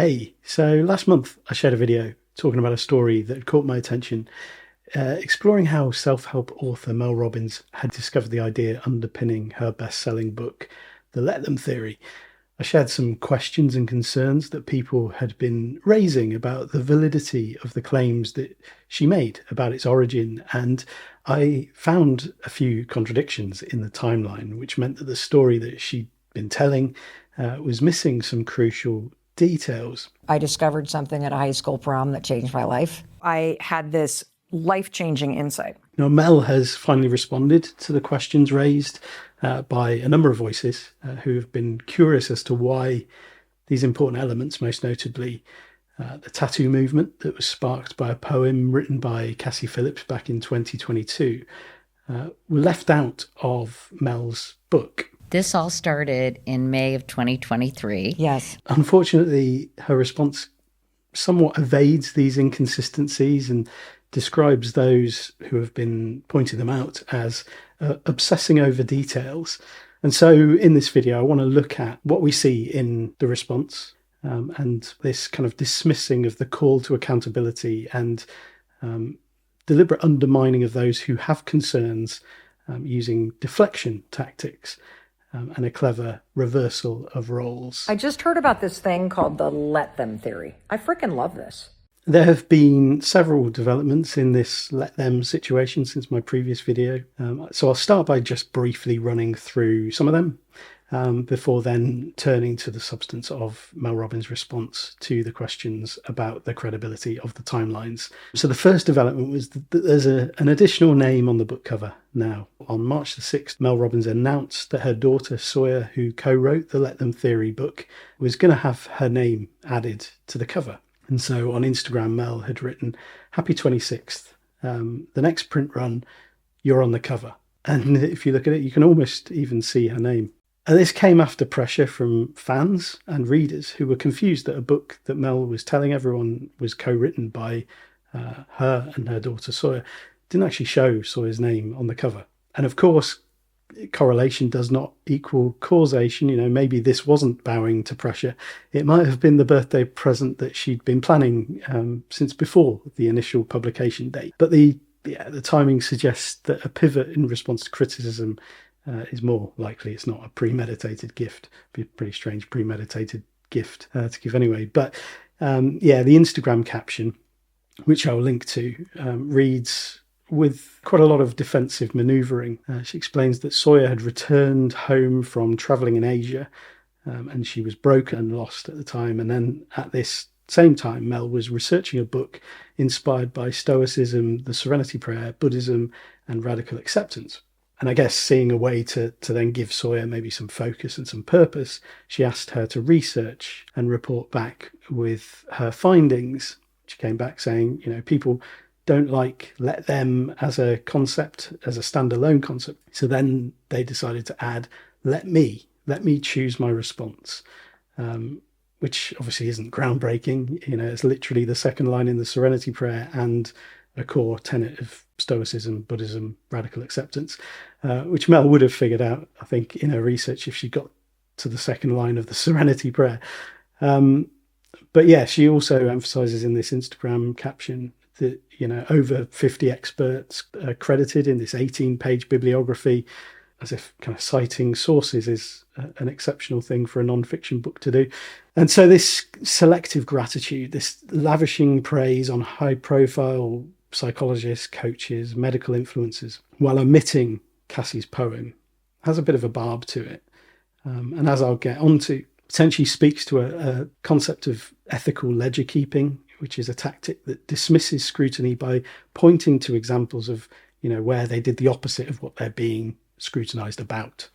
Hey, so last month I shared a video talking about a story that caught my attention, exploring how self-help author Mel Robbins had discovered the idea underpinning her best-selling book, The Let Them Theory. I shared some questions and concerns that people had been raising about the validity of the claims that she made about its origin, and I found a few contradictions in the timeline, which meant that the story that she'd been telling was missing some crucial details. I discovered something at a high school prom that changed my life. I had this life-changing insight. Now, Mel has finally responded to the questions raised by a number of voices who have been curious as to why these important elements, most notably the tattoo movement that was sparked by a poem written by Cassie Phillips back in 2022, were left out of Mel's book. This all started in May of 2023. Yes. Unfortunately, her response somewhat evades these inconsistencies and describes those who have been pointing them out as obsessing over details. And so in this video, I want to look at what we see in the response and this kind of dismissing of the call to accountability and deliberate undermining of those who have concerns using deflection tactics. And a clever reversal of roles. I just heard about this thing called the let them theory. I freaking love this. There have been several developments in this let them situation since my previous video. So I'll start by just briefly running through some of them before then turning to the substance of Mel Robbins' response to the questions about the credibility of the timelines. So the first development was that there's an additional name on the book cover now. On March the 6th, Mel Robbins announced that her daughter Sawyer, who co-wrote the Let Them Theory book, was going to have her name added to the cover. And so on Instagram, Mel had written, "Happy 26th. The next print run, you're on the cover." And if you look at it, you can almost even see her name. And this came after pressure from fans and readers who were confused that a book that Mel was telling everyone was co-written by her and her daughter Sawyer didn't actually show Sawyer's name on the cover. And of course, correlation does not equal causation. You know, maybe this wasn't bowing to pressure. It might have been the birthday present that she'd been planning since before the initial publication date. But the timing suggests that a pivot in response to criticism is more likely. It's not a premeditated gift. It'd be a pretty strange premeditated gift to give anyway. But the Instagram caption, which I'll link to, reads with quite a lot of defensive manoeuvring. She explains that Sawyer had returned home from traveling in Asia and she was broken and lost at the time. And then at this same time, Mel was researching a book inspired by Stoicism, the Serenity Prayer, Buddhism, and radical acceptance. And I guess seeing a way to then give Sawyer maybe some focus and some purpose, she asked her to research and report back with her findings. She came back saying, people don't like let them as a concept, as a standalone concept. So then they decided to add, let me choose my response, which obviously isn't groundbreaking. It's literally the second line in the Serenity Prayer and a core tenet of Stoicism, Buddhism, radical acceptance, which Mel would have figured out, I think, in her research if she got to the second line of the Serenity Prayer. But yeah, she also emphasizes in this Instagram caption that, over 50 experts are credited in this 18-page bibliography, as if kind of citing sources is an exceptional thing for a non-fiction book to do. And so this selective gratitude, this lavishing praise on high-profile psychologists, coaches, medical influencers, while omitting Cassie's poem, has a bit of a barb to it. And as I'll get onto, potentially speaks to a concept of ethical ledger keeping, which is a tactic that dismisses scrutiny by pointing to examples of, where they did the opposite of what they're being scrutinized about.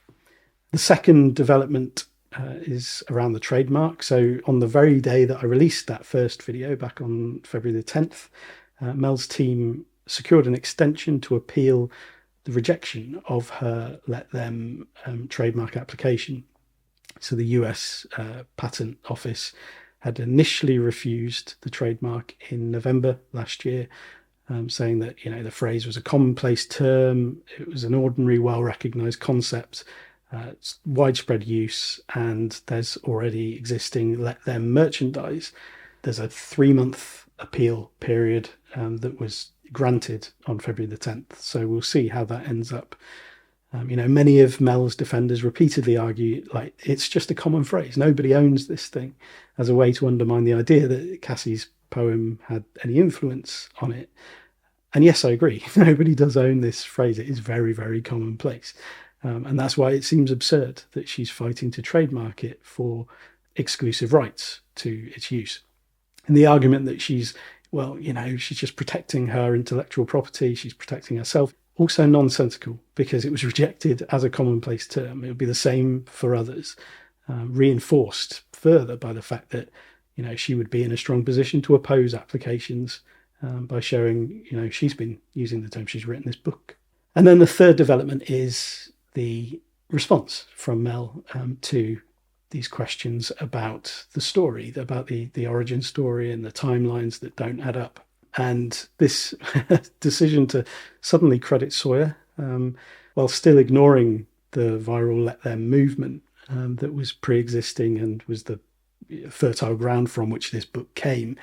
The second development is around the trademark. So on the very day that I released that first video back on February the 10th, Mel's team secured an extension to appeal the rejection of her Let Them trademark application. So the US Patent Office had initially refused the trademark in November last year, saying that, the phrase was a commonplace term, it was an ordinary, well-recognized concept, It's widespread use, and there's already existing let them merchandise. There's a 3-month appeal period that was granted on February the 10th. So we'll see how that ends up. Many of Mel's defenders repeatedly argue like it's just a common phrase. Nobody owns this thing, as a way to undermine the idea that Cassie's poem had any influence on it. And yes, I agree. Nobody does own this phrase. It is very, very commonplace. And that's why it seems absurd that she's fighting to trademark it for exclusive rights to its use. And the argument that she's just protecting her intellectual property, she's protecting herself, also nonsensical, because it was rejected as a commonplace term. It would be the same for others, reinforced further by the fact that, she would be in a strong position to oppose applications by showing, she's been using the term, she's written this book. And then the third development is the response from Mel to these questions about the story, about the origin story and the timelines that don't add up. And this decision to suddenly credit Sawyer while still ignoring the viral let them movement that was pre-existing and was the fertile ground from which this book came,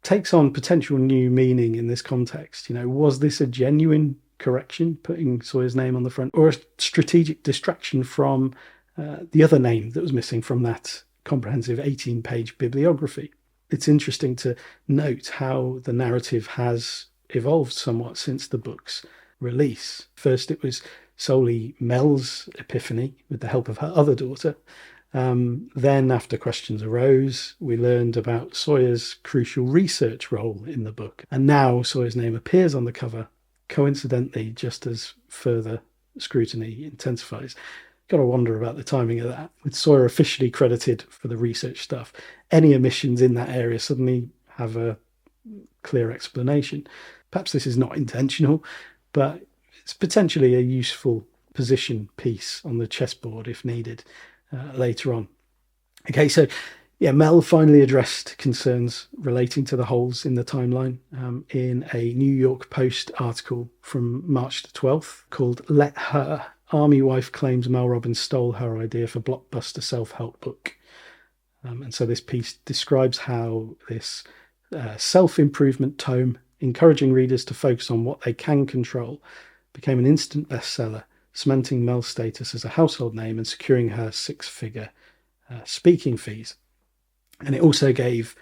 takes on potential new meaning in this context. Was this a genuine correction, putting Sawyer's name on the front, or a strategic distraction from the other name that was missing from that comprehensive 18-page bibliography? It's interesting to note how the narrative has evolved somewhat since the book's release. First, it was solely Mel's epiphany with the help of her other daughter. Then, after questions arose, we learned about Sawyer's crucial research role in the book. And now Sawyer's name appears on the cover, coincidentally, just as further scrutiny intensifies. Got to wonder about the timing of that. With Sawyer officially credited for the research stuff, any omissions in that area suddenly have a clear explanation. Perhaps this is not intentional, but it's potentially a useful position piece on the chessboard if needed later on. Okay, so Mel finally addressed concerns relating to the holes in the timeline in a New York Post article from March the 12th called "Let Her. Army Wife Claims Mel Robbins Stole Her Idea for Blockbuster Self-Help Book." And so this piece describes how this self-improvement tome, encouraging readers to focus on what they can control, became an instant bestseller, cementing Mel's status as a household name and securing her 6-figure speaking fees. And it also gave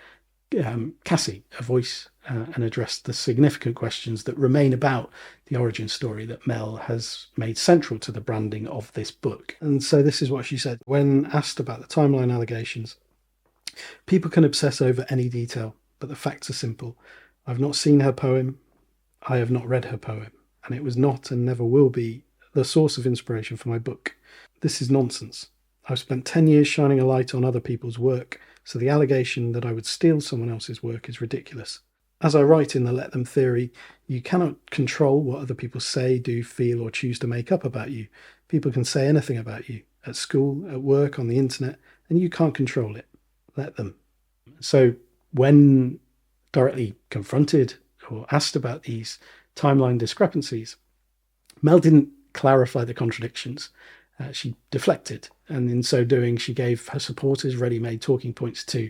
Cassie a voice and addressed the significant questions that remain about the origin story that Mel has made central to the branding of this book. And so this is what she said. When asked about the timeline allegations, "People can obsess over any detail, but the facts are simple. I've not seen her poem. I have not read her poem. And it was not and never will be the source of inspiration for my book. This is nonsense. I've spent 10 years shining a light on other people's work, so the allegation that I would steal someone else's work is ridiculous. As I write in the Let Them theory, you cannot control what other people say, do, feel, or choose to make up about you. People can say anything about you, at school, at work, on the internet, and you can't control it. Let them." So when directly confronted or asked about these timeline discrepancies, Mel didn't clarify the contradictions. She deflected, and in so doing, she gave her supporters ready-made talking points to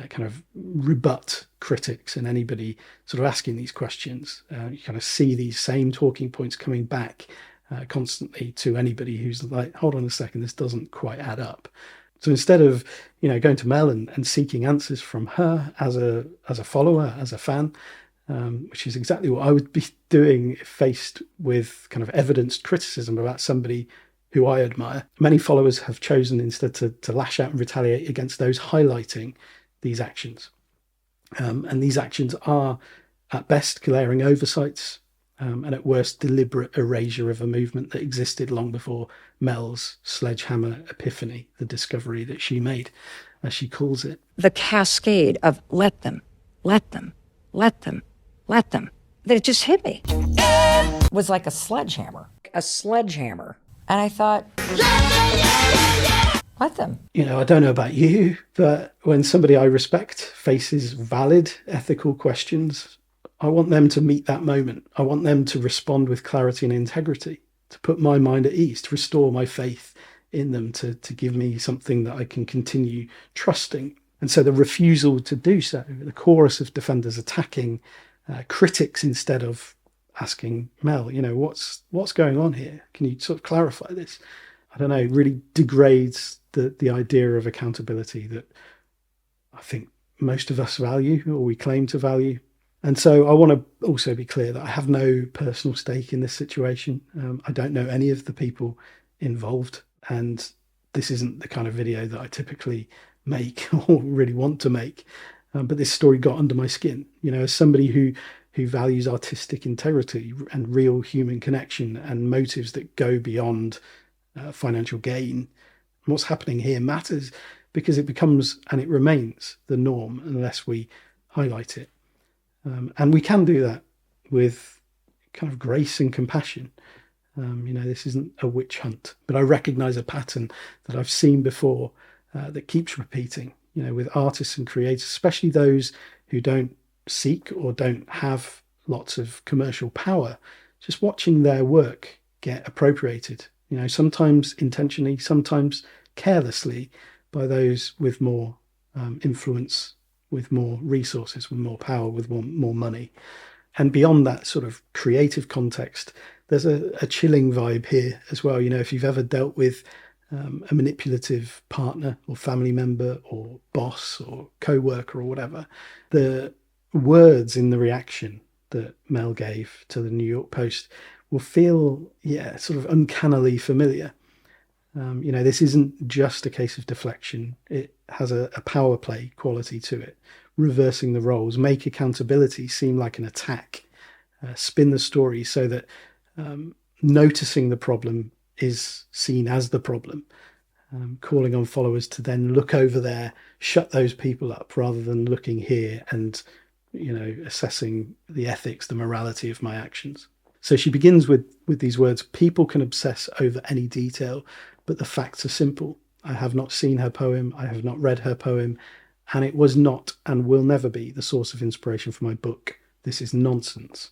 kind of rebut critics and anybody sort of asking these questions. You kind of see these same talking points coming back constantly to anybody who's like, hold on a second, this doesn't quite add up. So instead of going to Mel and seeking answers from her as a follower, as a fan, which is exactly what I would be doing if faced with kind of evidenced criticism about somebody who I admire, many followers have chosen instead to lash out and retaliate against those highlighting these actions. And these actions are, at best, glaring oversights, and at worst, deliberate erasure of a movement that existed long before Mel's sledgehammer epiphany, the discovery that she made, as she calls it. The cascade of let them, let them, let them, let them, that it just hit me. It was like a sledgehammer. A sledgehammer. And I thought, let them. I don't know about you, but when somebody I respect faces valid ethical questions, I want them to meet that moment. I want them to respond with clarity and integrity. to put my mind at ease, to restore my faith in them, to give me something that I can continue trusting. And so the refusal to do so, the chorus of defenders attacking critics instead of asking Mel, what's going on here? Can you sort of clarify this? I don't know, really degrades the idea of accountability that I think most of us value, or we claim to value. And so I want to also be clear that I have no personal stake in this situation. I don't know any of the people involved, and this isn't the kind of video that I typically make or really want to make. But this story got under my skin, as somebody who values artistic integrity and real human connection and motives that go beyond financial gain. What's happening here matters because it becomes and it remains the norm unless we highlight it. And we can do that with kind of grace and compassion. This isn't a witch hunt, but I recognize a pattern that I've seen before that keeps repeating, with artists and creators, especially those who don't seek or don't have lots of commercial power, just watching their work get appropriated, sometimes intentionally, sometimes carelessly, by those with more influence, with more resources, with more power, with more money. And beyond that sort of creative context, there's a chilling vibe here as well. If you've ever dealt with a manipulative partner or family member or boss or co-worker or whatever, the words in the reaction that Mel gave to the New York Post will feel, sort of uncannily familiar. This isn't just a case of deflection. It has a power play quality to it, reversing the roles, make accountability seem like an attack, spin the story so that noticing the problem is seen as the problem, calling on followers to then look over there, shut those people up, rather than looking here and, assessing the ethics, the morality of my actions. So she begins with these words: people can obsess over any detail, but the facts are simple. I have not seen her poem. I have not read her poem. And it was not and will never be the source of inspiration for my book. This is nonsense.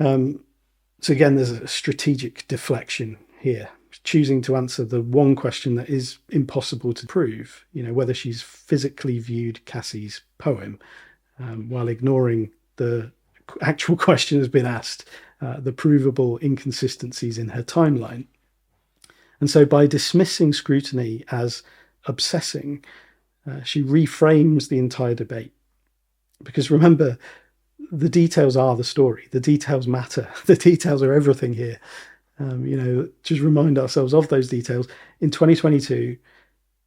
So again, there's a strategic deflection here, choosing to answer the one question that is impossible to prove, whether she's physically viewed Cassie's poem, while ignoring the actual question has been asked, the provable inconsistencies in her timeline. And so by dismissing Scrutiny as obsessing, she reframes the entire debate. Because remember, the details are the story. The details matter. The details are everything here. Just remind ourselves of those details. In 2022,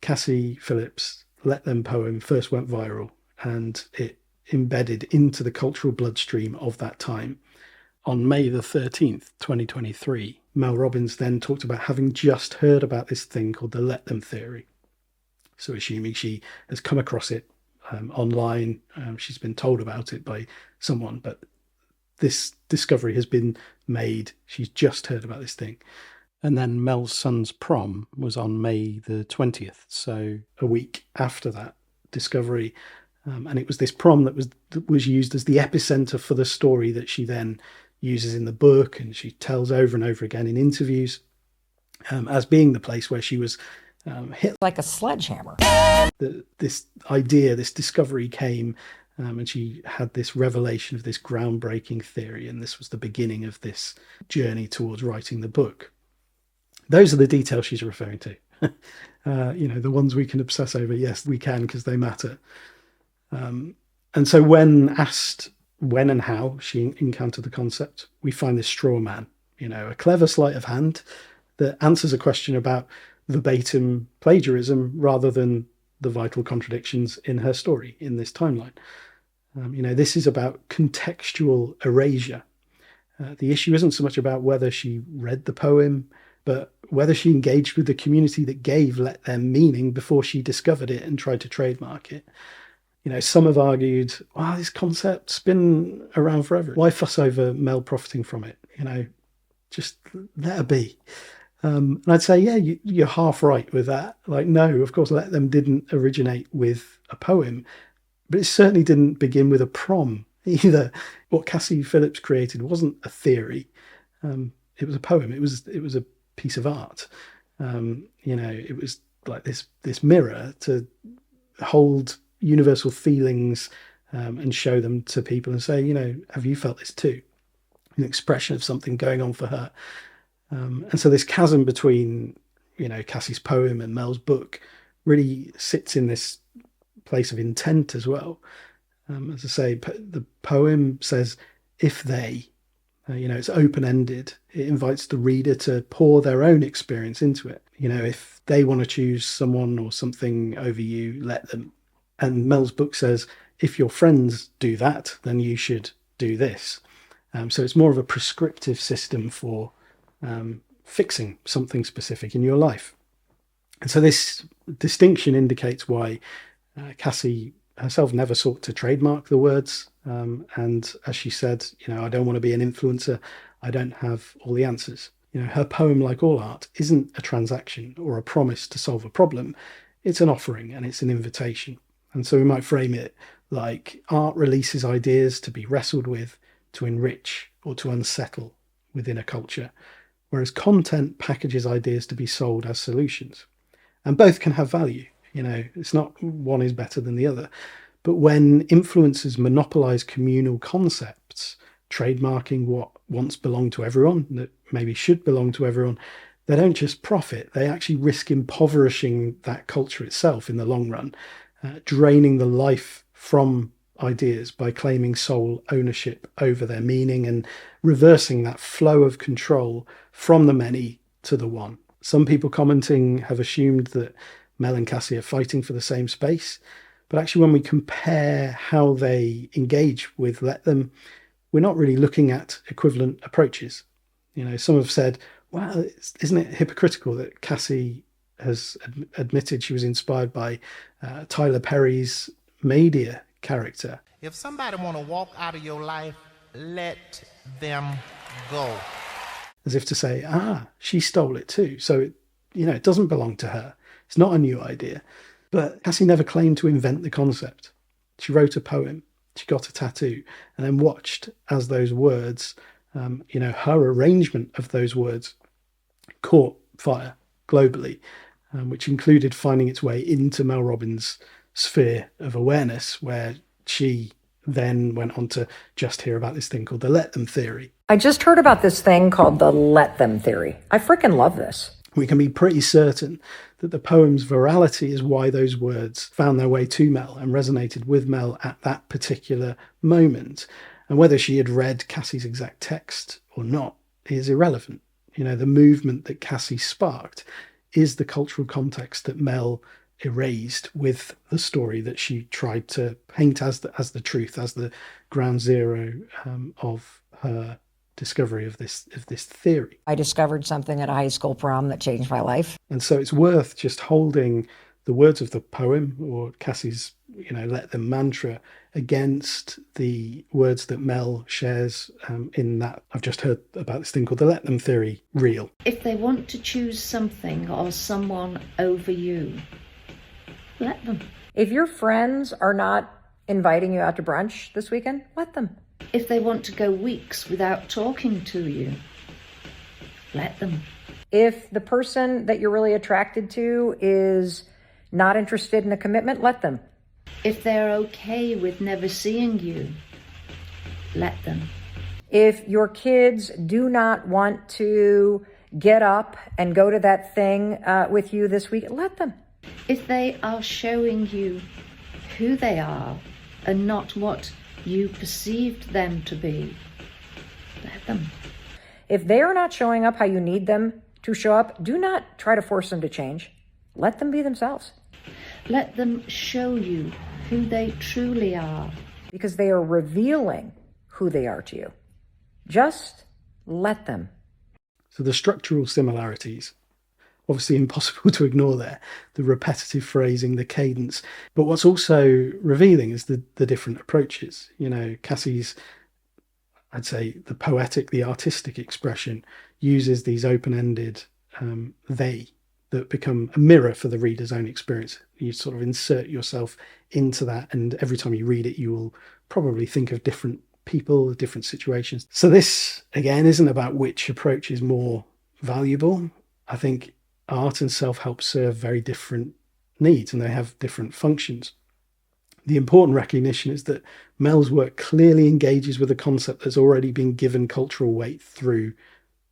Cassie Phillips' Let Them poem first went viral, and it embedded into the cultural bloodstream of that time. On May the 13th, 2023, Mel Robbins then talked about having just heard about this thing called the Let Them theory. So assuming she has come across it online, she's been told about it by someone, but this discovery has been made. She's just heard about this thing. And then Mel's son's prom was on May the 20th, so a week after that discovery. And it was this prom that was used as the epicenter for the story that she then uses in the book, and she tells over and over again in interviews, as being the place where she was hit like a sledgehammer. This idea, this discovery came, and she had this revelation of this groundbreaking theory, and this was the beginning of this journey towards writing the book. Those are the details she's referring to. The ones we can obsess over, yes, we can, because they matter. And so when asked when and how she encountered the concept, we find this straw man, a clever sleight of hand that answers a question about verbatim plagiarism rather than the vital contradictions in her story in this timeline. This is about contextual erasure. The issue isn't so much about whether she read the poem, but whether she engaged with the community that gave Let Them meaning before she discovered it and tried to trademark it. Some have argued, this concept's been around forever. Why fuss over Mel profiting from it? Just let her be. And I'd say, you're half right with that. No, of course, Let Them didn't originate with a poem, but it certainly didn't begin with a prom either. What Cassie Phillips created wasn't a theory. it was a poem. It was a piece of art. It was like this mirror to hold universal feelings and show them to people and say, have you felt this too? An expression of something going on for her. And so this chasm between, Cassie's poem and Mel's book really sits in this place of intent as well. As I say, the poem says, if they, it's open-ended. It invites the reader to pour their own experience into it. If they want to choose someone or something over you, let them. And Mel's book says, if your friends do that, then you should do this. So it's more of a prescriptive system for fixing something specific in your life. And so this distinction indicates why Cassie herself never sought to trademark the words. And as she said, I don't want to be an influencer. I don't have all the answers. Her poem, like all art, isn't a transaction or a promise to solve a problem. It's an offering and it's an invitation. And so we might frame it like art releases ideas to be wrestled with, to enrich or to unsettle within a culture, whereas content packages ideas to be sold as solutions. And both can have value. It's not one is better than the other. But when influencers monopolize communal concepts, trademarking what once belonged to everyone, that maybe should belong to everyone, they don't just profit, they actually risk impoverishing that culture itself in the long run, draining the life from ideas by claiming sole ownership over their meaning and reversing that flow of control from the many to the one. Some people commenting have assumed that Mel and Cassie are fighting for the same space, but actually when we compare how they engage with Let Them, we're not really looking at equivalent approaches. Some have said, well, isn't it hypocritical that Cassie has admitted she was inspired by Tyler Perry's Media character? If somebody want to walk out of your life, let them go. As if to say, she stole it too. So, it doesn't belong to her. It's not a new idea. But Cassie never claimed to invent the concept. She wrote a poem, she got a tattoo, and then watched as those words, her arrangement of those words caught fire globally, which included finding its way into Mel Robbins' sphere of awareness, where she then went on to just hear about this thing called the Let Them theory. I just heard about this thing called the Let Them theory. I freaking love this. We can be pretty certain that the poem's virality is why those words found their way to Mel and resonated with Mel at that particular moment. And whether she had read Cassie's exact text or not is irrelevant. The movement that Cassie sparked is the cultural context that Mel erased with the story that she tried to paint as the truth, as the ground zero of her discovery of this theory. I discovered something at a high school prom that changed my life. And so it's worth just holding the words of the poem or Cassie's, Let Them mantra against the words that Mel shares in that I've just heard about this thing called the Let Them theory reel. If they want to choose something or someone over you, let them. If your friends are not inviting you out to brunch this weekend, let them. If they want to go weeks without talking to you, let them. If the person that you're really attracted to is not interested in a commitment, let them. If they're okay with never seeing you, let them. If your kids do not want to get up and go to that thing with you this week, let them. If they are showing you who they are and not what you perceived them to be, let them. If they are not showing up how you need them to show up, do not try to force them to change. Let them be themselves. Let them show you who they truly are. Because they are revealing who they are to you. Just let them. So the structural similarities, obviously impossible to ignore there, the repetitive phrasing, the cadence. But what's also revealing is the different approaches. Cassie's, I'd say, the poetic, the artistic expression uses these open-ended they that become a mirror for the reader's own experience. You sort of insert yourself into that, and every time you read it, you will probably think of different people, different situations. So this, again, isn't about which approach is more valuable. I think art and self-help serve very different needs, and they have different functions. The important recognition is that Mel's work clearly engages with a concept that's already been given cultural weight through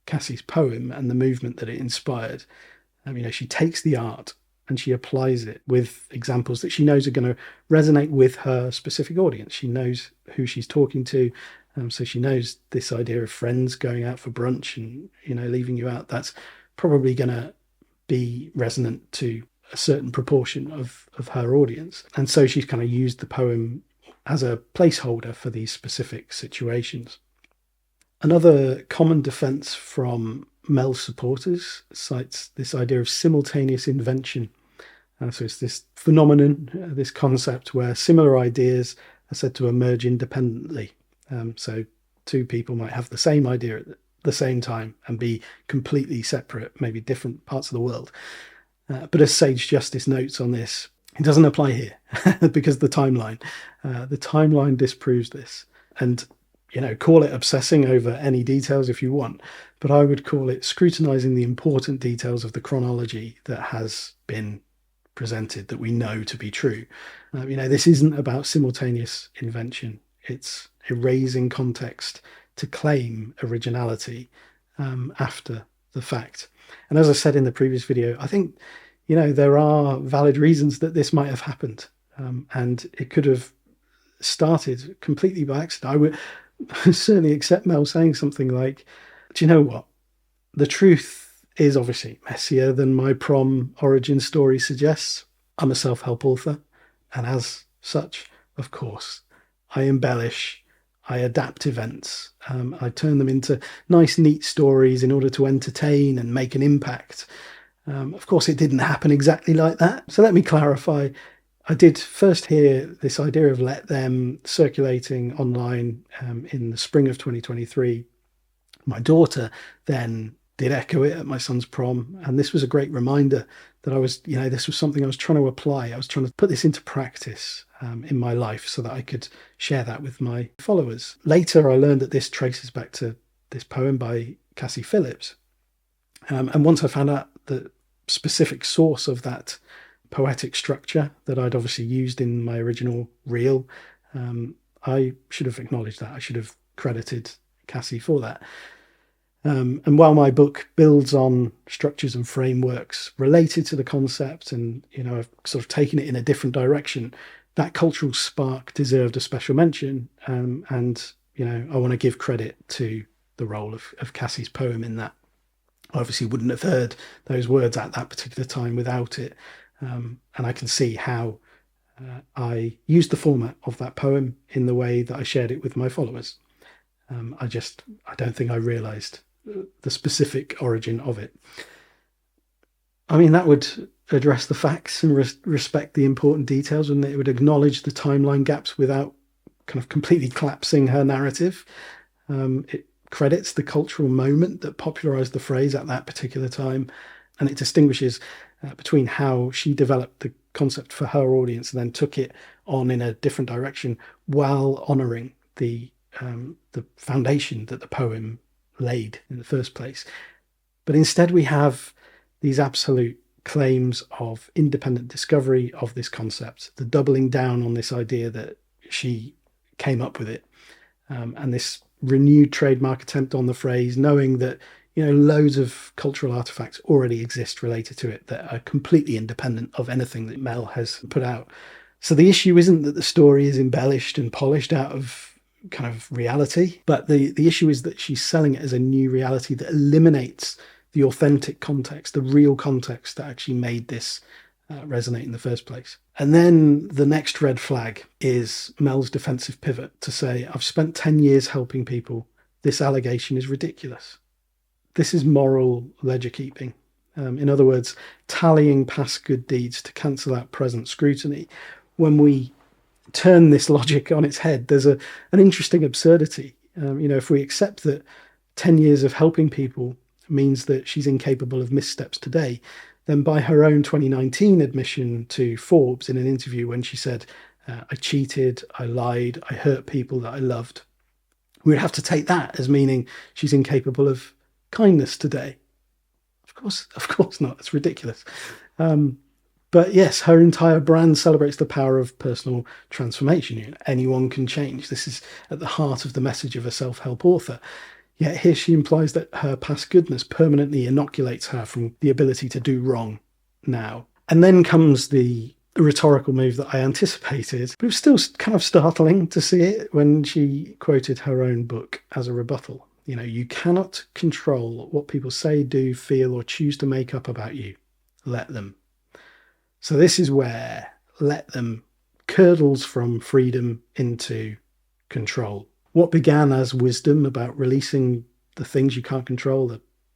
Cassie's poem and the movement that it inspired. She takes the art and she applies it with examples that she knows are going to resonate with her specific audience. She knows who she's talking to. So she knows this idea of friends going out for brunch and, leaving you out. That's probably going to be resonant to a certain proportion of her audience. And so she's kind of used the poem as a placeholder for these specific situations. Another common defense from Mel's supporters cites this idea of simultaneous invention. So it's this phenomenon, this concept where similar ideas are said to emerge independently. So two people might have the same idea at the same time and be completely separate, maybe different parts of the world. But as Sage Justice notes on this, it doesn't apply here because the timeline disproves this. And, call it obsessing over any details if you want, but I would call it scrutinizing the important details of the chronology that has been presented, that we know to be true. This isn't about simultaneous invention. It's erasing context to claim originality after the fact. And as I said in the previous video, I think, there are valid reasons that this might have happened. And it could have started completely by accident. I would certainly accept Mel saying something like, do you know what? The truth is obviously messier than my prom origin story suggests. I'm a self-help author. And as such, of course, I embellish, I adapt events. I turn them into nice, neat stories in order to entertain and make an impact. Of course, it didn't happen exactly like that. So let me clarify. I did first hear this idea of let them circulating online in the spring of 2023. My daughter then did echo it at my son's prom. And this was a great reminder that this was something I was trying to apply. I was trying to put this into practice in my life so that I could share that with my followers. Later, I learned that this traces back to this poem by Cassie Phillips. And once I found out the specific source of that poetic structure that I'd obviously used in my original reel, I should have acknowledged that. I should have credited Cassie for that. And while my book builds on structures and frameworks related to the concept, and I've sort of taken it in a different direction, that cultural spark deserved a special mention. And I want to give credit to the role of Cassie's poem in that. I obviously wouldn't have heard those words at that particular time without it. And I can see how I used the format of that poem in the way that I shared it with my followers. I don't think I realised the specific origin of it. That would address the facts and respect the important details, and it would acknowledge the timeline gaps without kind of completely collapsing her narrative. It credits the cultural moment that popularised the phrase at that particular time, and it distinguishes between how she developed the concept for her audience and then took it on in a different direction while honouring the foundation that the poem laid in the first place. But instead we have these absolute claims of independent discovery of this concept, the doubling down on this idea that she came up with it, and this renewed trademark attempt on the phrase, knowing that loads of cultural artifacts already exist related to it that are completely independent of anything that Mel has put out. So the issue isn't that the story is embellished and polished out of kind of reality, but the issue is that she's selling it as a new reality that eliminates the authentic context, the real context that actually made this resonate in the first place. And then the next red flag is Mel's defensive pivot to say, I've spent 10 years helping people. This allegation is ridiculous. This is moral ledger keeping. In other words, tallying past good deeds to cancel out present scrutiny. When we turn this logic on its head, there's an interesting absurdity. If we accept that 10 years of helping people means that she's incapable of missteps today, then by her own 2019 admission to Forbes in an interview when she said, I cheated, I lied, I hurt people that I loved, We would have to take that as meaning she's incapable of kindness today. Of course not. It's ridiculous. But yes, her entire brand celebrates the power of personal transformation. Anyone can change. This is at the heart of the message of a self-help author. Yet here she implies that her past goodness permanently inoculates her from the ability to do wrong now. And then comes the rhetorical move that I anticipated, but it was still kind of startling to see it when she quoted her own book as a rebuttal. You cannot control what people say, do, feel, or choose to make up about you. Let them. So this is where let them curdles from freedom into control. What began as wisdom about releasing the things you can't control,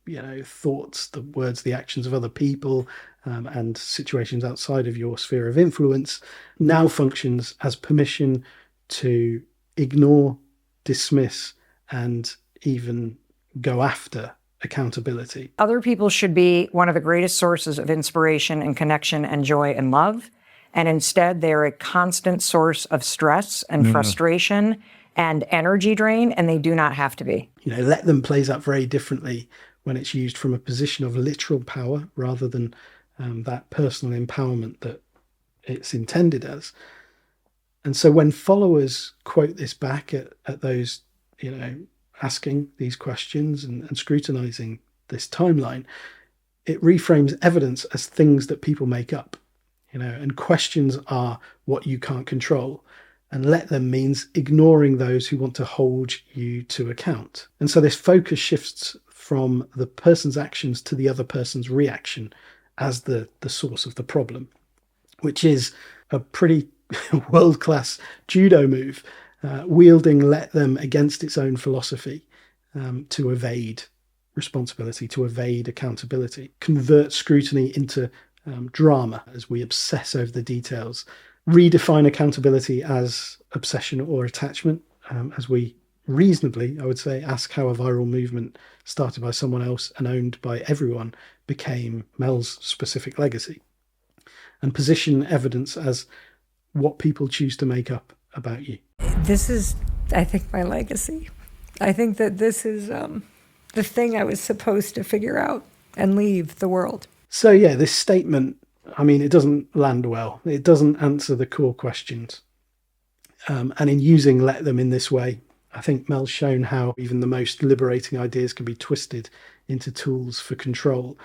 the thoughts, the words, the actions of other people, and situations outside of your sphere of influence, now functions as permission to ignore, dismiss, and even go after accountability. Other people should be one of the greatest sources of inspiration and connection and joy and love. And instead, they're a constant source of stress and frustration and energy drain, and they do not have to be. Let them plays out very differently when it's used from a position of literal power rather than that personal empowerment that it's intended as. And so when followers quote this back at those, asking these questions and scrutinizing this timeline, it reframes evidence as things that people make up, and questions are what you can't control. And let them means ignoring those who want to hold you to account. And so this focus shifts from the person's actions to the other person's reaction as the source of the problem, which is a pretty world-class judo move, wielding let them against its own philosophy to evade responsibility, to evade accountability, convert scrutiny into drama as we obsess over the details, redefine accountability as obsession or attachment, as we reasonably, I would say, ask how a viral movement started by someone else and owned by everyone became Mel's specific legacy, and position evidence as what people choose to make up about you. This is, I think, my legacy. I think that this is the thing I was supposed to figure out and leave the world. So yeah, this statement, it doesn't land well. It doesn't answer the core questions. And in using let them in this way, I think Mel's shown how even the most liberating ideas can be twisted into tools for control.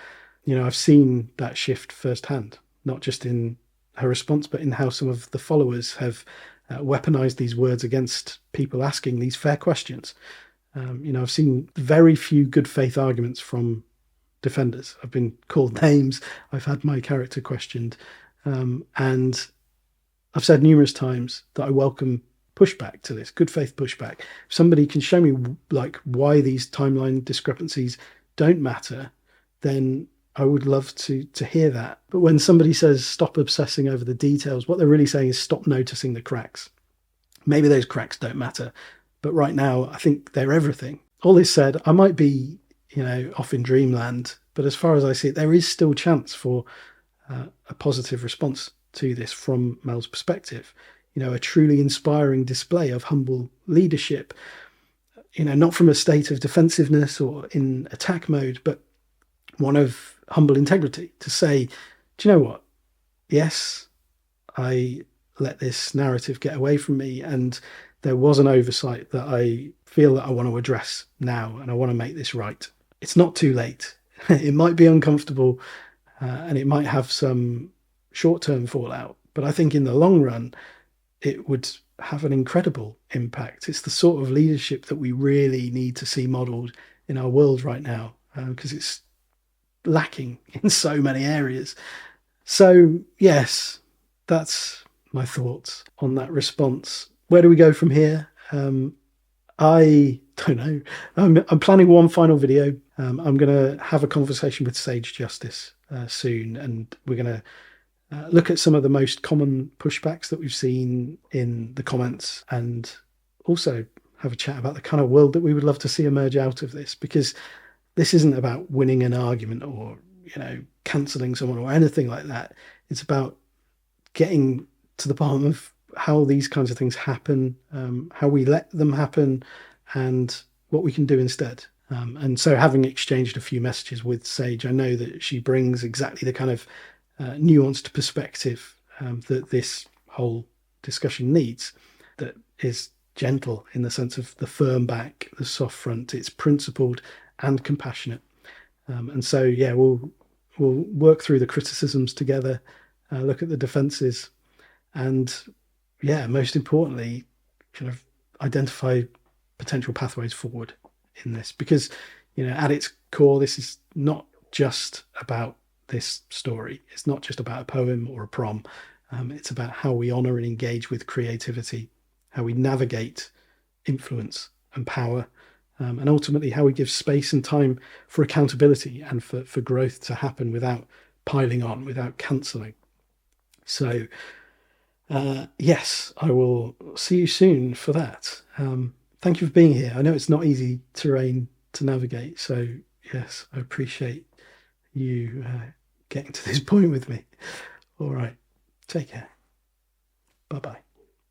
I've seen that shift firsthand, not just in her response, but in how some of the followers have weaponized these words against people asking these fair questions. I've seen very few good faith arguments from defenders. I've been called names. I've had my character questioned. And I've said numerous times that I welcome pushback to this, good faith pushback. If somebody can show me why these timeline discrepancies don't matter, then I would love to hear that. But when somebody says stop obsessing over the details, what they're really saying is stop noticing the cracks. Maybe those cracks don't matter, but right now I think they're everything. All this said, I might be off in dreamland, but as far as I see it, there is still chance for a positive response to this from Mel's perspective. A truly inspiring display of humble leadership, not from a state of defensiveness or in attack mode, but one of humble integrity, to say, do you know what? Yes, I let this narrative get away from me, and there was an oversight that I feel that I want to address now, and I want to make this right. It's not too late. It might be uncomfortable, and it might have some short-term fallout, but I think in the long run, it would have an incredible impact. It's the sort of leadership that we really need to see modelled in our world right now, because it's lacking in so many areas. So yes, that's my thoughts on that response. Where do we go from here? I don't know. I'm planning one final video. I'm going to have a conversation with Sage Justice soon, and we're going to look at some of the most common pushbacks that we've seen in the comments, and also have a chat about the kind of world that we would love to see emerge out of this, because this isn't about winning an argument or, cancelling someone or anything like that. It's about getting to the bottom of how these kinds of things happen, how we let them happen, and what we can do instead. And so having exchanged a few messages with Sage, I know that she brings exactly the kind of nuanced perspective that this whole discussion needs, that is gentle in the sense of the firm back, the soft front. It's principled and compassionate. And so, yeah, we'll work through the criticisms together, look at the defenses, and yeah, most importantly, kind of identify potential pathways forward in this, because, you know, at its core, this is not just about this story. It's not just about a poem or a prom. It's about how we honor and engage with creativity, how we navigate influence and power, and ultimately how we give space and time for accountability and for growth to happen without piling on, without cancelling. So, yes, I will see you soon for that. Thank you for being here. I know it's not easy terrain to navigate, so yes, I appreciate you getting to this point with me. All right, take care. Bye-bye.